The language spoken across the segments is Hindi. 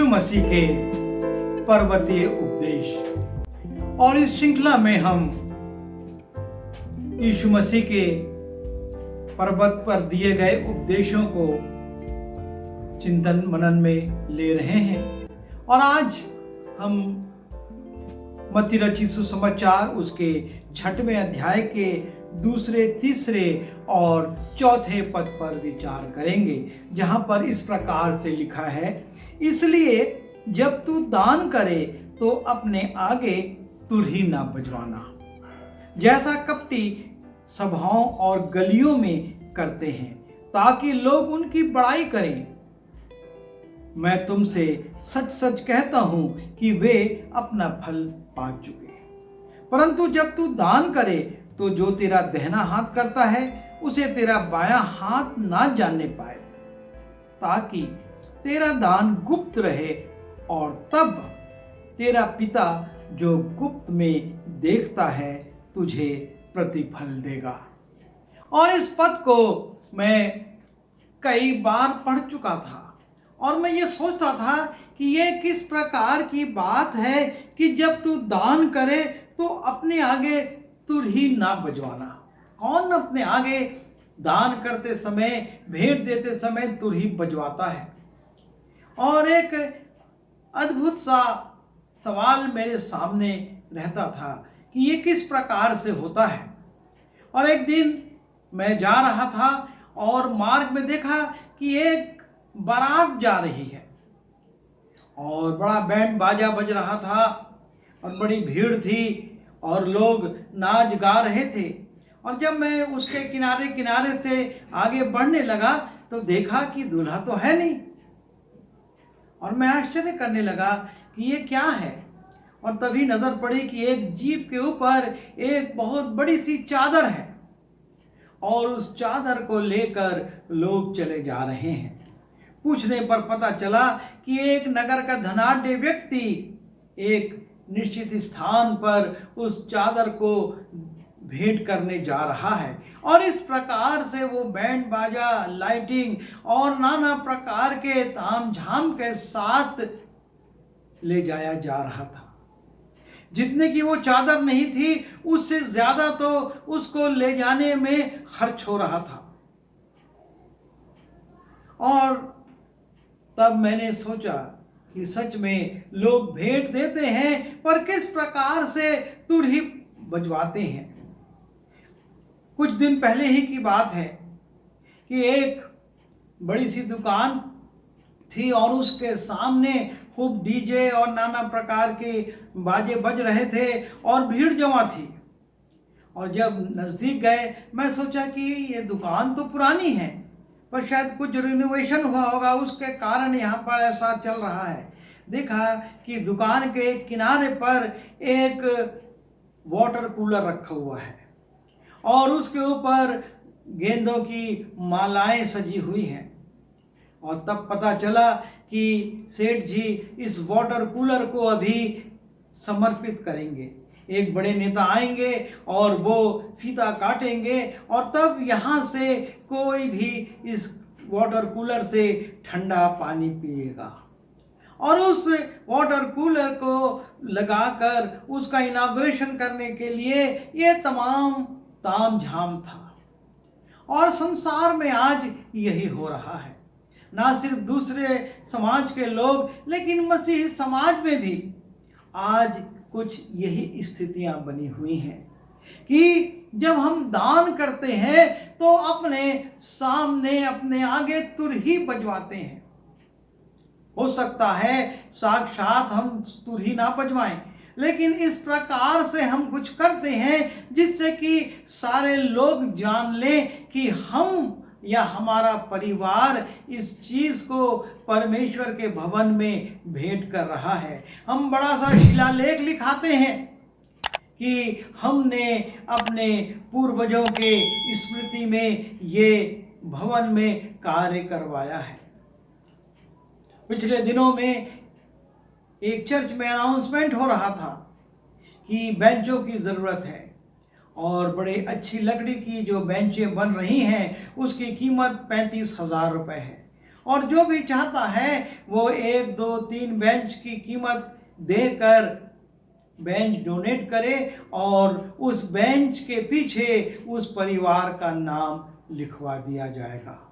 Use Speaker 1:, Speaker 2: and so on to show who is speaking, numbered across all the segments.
Speaker 1: मसीह के पर्वतीय उपदेश। और इस श्रृंखला में हम यीशु मसीह के पर्वत पर दिए गए उपदेशों को चिंतन मनन में ले रहे हैं। और आज हम मत्ती रचित सुसमाचार उसके 6वें अध्याय के 2, 3 और 4 पद पर विचार करेंगे, जहां पर इस प्रकार से लिखा है, इसलिए जब तू दान करे तो अपने आगे तुरही ना बजवाना, जैसा कपटी सभाओं और गलियों में करते हैं, ताकि लोग उनकी बड़ाई करें। मैं तुमसे सच सच कहता हूं कि वे अपना फल पा चुके। परंतु जब तू दान करे तो जो तेरा दाहिना हाथ करता है उसे तेरा बायां हाथ ना जानने पाए, ताकि तेरा दान गुप्त रहे, और तब तेरा पिता जो गुप्त में देखता है तुझे प्रतिफल देगा। और इस पद को मैं कई बार पढ़ चुका था और मैं ये सोचता था कि ये किस प्रकार की बात है कि जब तू दान करे तो अपने आगे तुरही ना बजवाना। कौन अपने आगे दान करते समय, भेंट देते समय तुरही बजवाता है? और एक अद्भुत सा सवाल मेरे सामने रहता था कि ये किस प्रकार से होता है। और एक दिन मैं जा रहा था और मार्ग में देखा कि एक बारात जा रही है और बड़ा बैंड बाजा बज रहा था और बड़ी भीड़ थी और लोग नाच गा रहे थे। और जब मैं उसके किनारे किनारे से आगे बढ़ने लगा तो देखा कि दूल्हा तो है नहीं, और मैं आश्चर्य करने लगा कि ये क्या है। और तभी नजर पड़ी कि एक जीप के ऊपर एक बहुत बड़ी सी चादर है और उस चादर को लेकर लोग चले जा रहे हैं। पूछने पर पता चला कि एक नगर का धनाढ्य व्यक्ति एक निश्चित स्थान पर उस चादर को भेंट करने जा रहा है। और इस प्रकार से वो बैंड बाजा, लाइटिंग और नाना प्रकार के तामझाम के साथ ले जाया जा रहा था। जितने की वो चादर नहीं थी उससे ज्यादा तो उसको ले जाने में खर्च हो रहा था। और तब मैंने सोचा कि सच में लोग भेंट देते हैं पर किस प्रकार से तुरही बजवाते हैं। कुछ दिन पहले ही की बात है कि एक बड़ी सी दुकान थी और उसके सामने खूब डीजे और नाना प्रकार के बाजे बज रहे थे और भीड़ जमा थी। और जब नज़दीक गए मैं सोचा कि ये दुकान तो पुरानी है पर शायद कुछ रिनोवेशन हुआ होगा, उसके कारण यहाँ पर ऐसा चल रहा है। देखा कि दुकान के किनारे पर एक वाटर कूलर रखा हुआ है और उसके ऊपर गेंदों की मालाएं सजी हुई हैं। और तब पता चला कि सेठ जी इस वाटर कूलर को अभी समर्पित करेंगे। एक बड़े नेता आएंगे और वो फीता काटेंगे और तब यहाँ से कोई भी इस वाटर कूलर से ठंडा पानी पिएगा। और उस वाटर कूलर को लगाकर उसका इनॉग्रेशन करने के लिए ये तमाम तामझाम था। और संसार में आज यही हो रहा है। ना सिर्फ दूसरे समाज के लोग, लेकिन मसीही समाज में भी आज कुछ यही स्थितियां बनी हुई हैं कि जब हम दान करते हैं तो अपने सामने, अपने आगे तुरही बजवाते हैं। हो सकता है साक्षात हम तुरही ना बजवाएं, लेकिन इस प्रकार से हम कुछ करते हैं जिससे कि सारे लोग जान लें कि हम या हमारा परिवार इस चीज को परमेश्वर के भवन में भेंट कर रहा है। हम बड़ा सा शिलालेख लिखाते हैं कि हमने अपने पूर्वजों के स्मृति में ये भवन में कार्य करवाया है। पिछले दिनों में एक चर्च में अनाउंसमेंट हो रहा था कि बेंचों की ज़रूरत है और बड़े अच्छी लकड़ी की जो बेंचें बन रही हैं उसकी कीमत 35,000 रुपये है। और जो भी चाहता है वो 1, 2, 3 बेंच की कीमत देकर बेंच डोनेट करे और उस बेंच के पीछे उस परिवार का नाम लिखवा दिया जाएगा।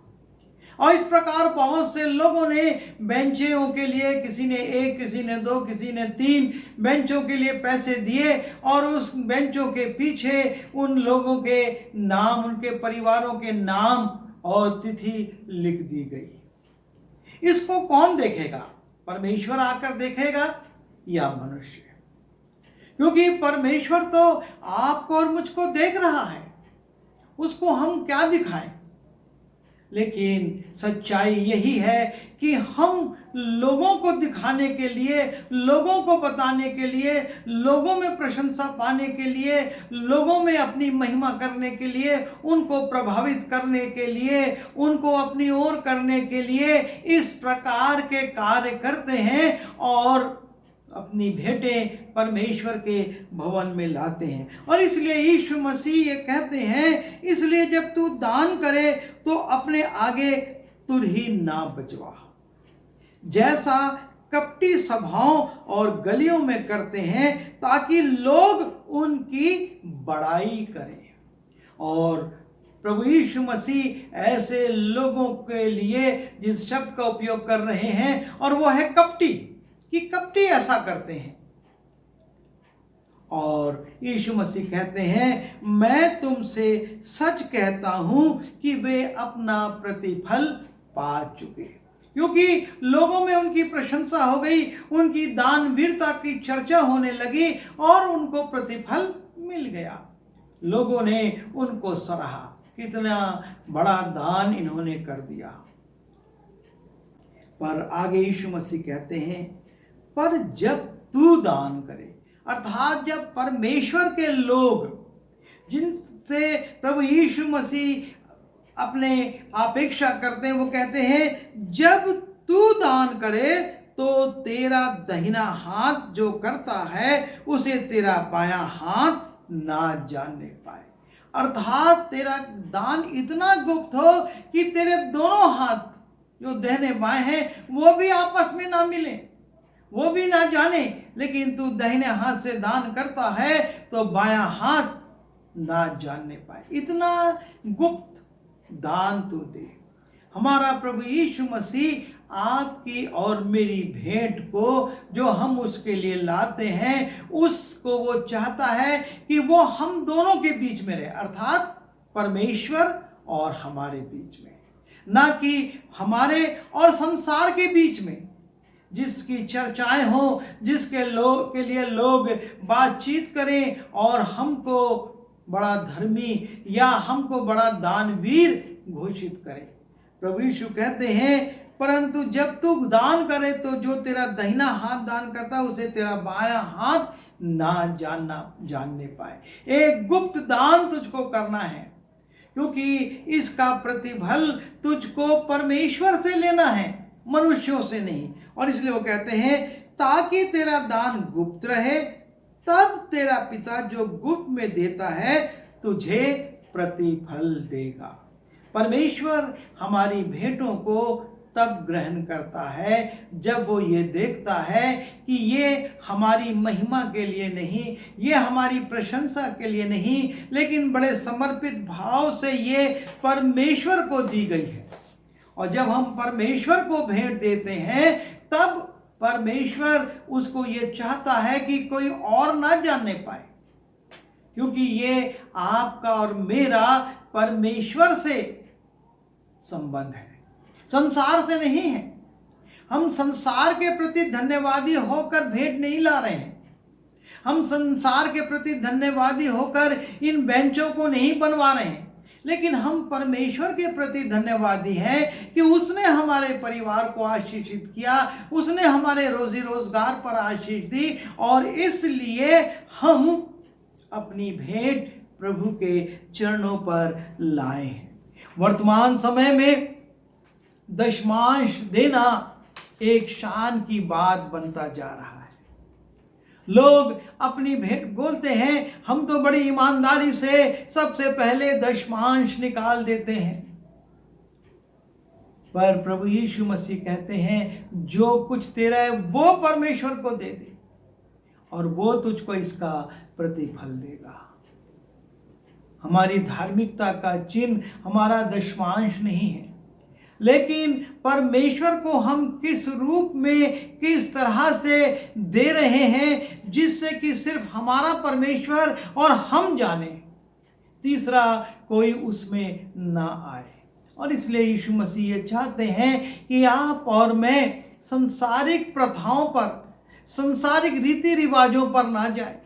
Speaker 1: और इस प्रकार बहुत से लोगों ने बेंचों के लिए, किसी ने 1, किसी ने 2, किसी ने 3 बेंचों के लिए पैसे दिए और उस बेंचों के पीछे उन लोगों के नाम, उनके परिवारों के नाम और तिथि लिख दी गई। इसको कौन देखेगा? परमेश्वर आकर देखेगा या मनुष्य? क्योंकि परमेश्वर तो आपको और मुझको देख रहा है, उसको हम क्या दिखाएं? लेकिन सच्चाई यही है कि हम लोगों को दिखाने के लिए, लोगों को बताने के लिए, लोगों में प्रशंसा पाने के लिए, लोगों में अपनी महिमा करने के लिए, उनको प्रभावित करने के लिए, उनको अपनी ओर करने के लिए इस प्रकार के कार्य करते हैं और अपनी भेंटें परमेश्वर के भवन में लाते हैं। और इसलिए यीशु मसीह ये कहते हैं, इसलिए जब तू दान करे तो अपने आगे तुरही ना बजवा, जैसा कपटी सभाओं और गलियों में करते हैं, ताकि लोग उनकी बड़ाई करें। और प्रभु यीशु मसीह ऐसे लोगों के लिए जिस शब्द का उपयोग कर रहे हैं, और वो है कपटी, कि कपटी ऐसा करते हैं। और यीशु मसीह कहते हैं, मैं तुमसे सच कहता हूं कि वे अपना प्रतिफल पा चुके। क्योंकि लोगों में उनकी प्रशंसा हो गई, उनकी दानवीरता की चर्चा होने लगी और उनको प्रतिफल मिल गया। लोगों ने उनको सराहा, कितना बड़ा दान इन्होंने कर दिया। पर आगे यीशु मसीह कहते हैं, पर जब तू दान करे, अर्थात जब परमेश्वर के लोग, जिनसे प्रभु यीशु मसीह अपने अपेक्षा करते हैं, वो कहते हैं जब तू दान करे तो तेरा दाहिना हाथ जो करता है उसे तेरा बायां हाथ ना जानने पाए। अर्थात तेरा दान इतना गुप्त हो कि तेरे दोनों हाथ जो दाहिने बाएं हैं वो भी आपस में ना मिले, वो भी ना जाने। लेकिन तू दाहिने हाथ से दान करता है तो बायां हाथ ना जानने पाए। इतना गुप्त दान तू दे। हमारा प्रभु यीशु मसीह आपकी और मेरी भेंट को जो हम उसके लिए लाते हैं, उसको वो चाहता है कि वो हम दोनों के बीच में रहे, अर्थात परमेश्वर और हमारे बीच में, ना कि हमारे और संसार के बीच में। जिसकी चर्चाएं हो, जिसके लोग के लिए लोग बातचीत करें और हमको बड़ा धर्मी या हमको बड़ा दानवीर घोषित करें। प्रभु यीशु कहते हैं, परंतु जब तू दान करे तो जो तेरा दाहिना हाथ दान करता है उसे तेरा बायां हाथ ना जानने पाए। एक गुप्त दान तुझको करना है, क्योंकि इसका प्रतिफल तुझको परमेश्वर से लेना है, मनुष्यों से नहीं। और इसलिए वो कहते हैं, ताकि तेरा दान गुप्त रहे, तब तेरा पिता जो गुप्त में देता है तुझे प्रतिफल देगा। परमेश्वर हमारी भेंटों को तब ग्रहण करता है जब वो ये देखता है कि ये हमारी महिमा के लिए नहीं, ये हमारी प्रशंसा के लिए नहीं, लेकिन बड़े समर्पित भाव से ये परमेश्वर को दी गई है। और जब हम परमेश्वर को भेंट देते हैं तब परमेश्वर उसको ये चाहता है कि कोई और ना जानने पाए, क्योंकि ये आपका और मेरा परमेश्वर से संबंध है, संसार से नहीं है। हम संसार के प्रति धन्यवादी होकर भेंट नहीं ला रहे हैं, हम संसार के प्रति धन्यवादी होकर इन बेंचों को नहीं बनवा रहे हैं, लेकिन हम परमेश्वर के प्रति धन्यवादी हैं कि उसने हमारे परिवार को आशीषित किया, उसने हमारे रोजी रोजगार पर आशीष दी, और इसलिए हम अपनी भेंट प्रभु के चरणों पर लाए हैं। वर्तमान समय में दशमांश देना एक शान की बात बनता जा रहा है। लोग अपनी भेंट बोलते हैं, हम तो बड़ी ईमानदारी से सबसे पहले दशमांश निकाल देते हैं। पर प्रभु यीशु मसीह कहते हैं जो कुछ तेरा है वो परमेश्वर को दे दे और वो तुझको इसका प्रतिफल देगा। हमारी धार्मिकता का चिन्ह हमारा दशमांश नहीं है, लेकिन परमेश्वर को हम किस रूप में किस तरह से दे रहे हैं जिससे कि सिर्फ हमारा परमेश्वर और हम जाने, तीसरा कोई उसमें ना आए। और इसलिए यीशु मसीह ये चाहते हैं कि आप और मैं सांसारिक प्रथाओं पर, सांसारिक रीति रिवाजों पर ना जाए,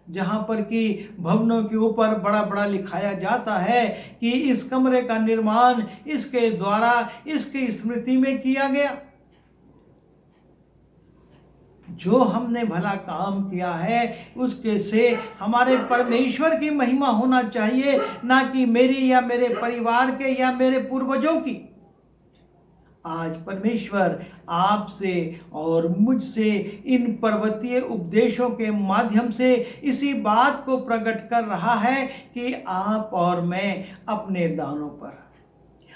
Speaker 1: जहाँ पर कि भवनों के ऊपर बड़ा बड़ा लिखाया जाता है कि इस कमरे का निर्माण इसके द्वारा इसकी स्मृति में किया गया। जो हमने भला काम किया है उसके से हमारे परमेश्वर की महिमा होना चाहिए, ना कि मेरी या मेरे परिवार के या मेरे पूर्वजों की। आज परमेश्वर आपसे और मुझसे इन पर्वतीय उपदेशों के माध्यम से इसी बात को प्रकट कर रहा है कि आप और मैं अपने दानों पर,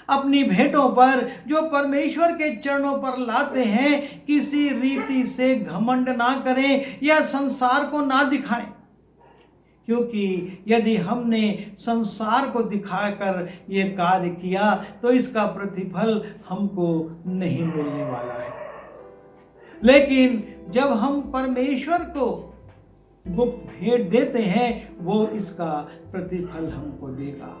Speaker 1: अपनी भेंटों पर जो परमेश्वर के चरणों पर लाते हैं, किसी रीति से घमंड ना करें या संसार को ना दिखाएं, क्योंकि यदि हमने संसार को दिखाकर ये कार्य किया तो इसका प्रतिफल हमको नहीं मिलने वाला है। लेकिन जब हम परमेश्वर को गुप्त भेंट देते हैं वो इसका प्रतिफल हमको देगा।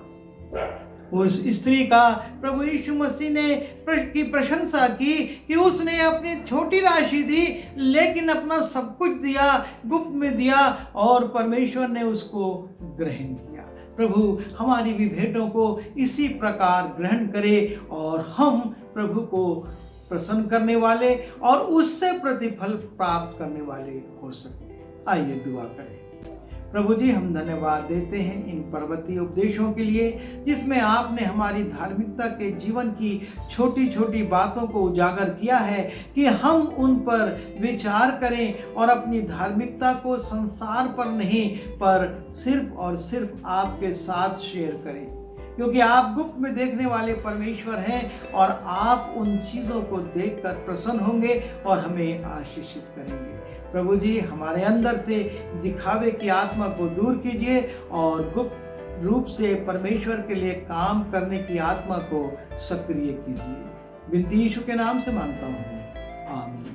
Speaker 1: उस स्त्री का प्रभु यीशु मसीह ने की प्रशंसा की कि उसने अपनी छोटी राशि दी लेकिन अपना सब कुछ दिया, गुप्त में दिया, और परमेश्वर ने उसको ग्रहण किया। प्रभु हमारी भी भेंटों को इसी प्रकार ग्रहण करे और हम प्रभु को प्रसन्न करने वाले और उससे प्रतिफल प्राप्त करने वाले हो सके। आइए दुआ करें। प्रभु जी, हम धन्यवाद देते हैं इन पर्वतीय उपदेशों के लिए, जिसमें आपने हमारी धार्मिकता के जीवन की छोटी छोटी बातों को उजागर किया है कि हम उन पर विचार करें और अपनी धार्मिकता को संसार पर नहीं पर सिर्फ और सिर्फ आपके साथ शेयर करें, क्योंकि आप गुप्त में देखने वाले परमेश्वर हैं और आप उन चीज़ों को देखकर प्रसन्न होंगे और हमें आशीषित करेंगे। प्रभु जी, हमारे अंदर से दिखावे की आत्मा को दूर कीजिए और गुप्त रूप से परमेश्वर के लिए काम करने की आत्मा को सक्रिय कीजिए। विनती यीशु के नाम से मांगता हूँ, आमीन।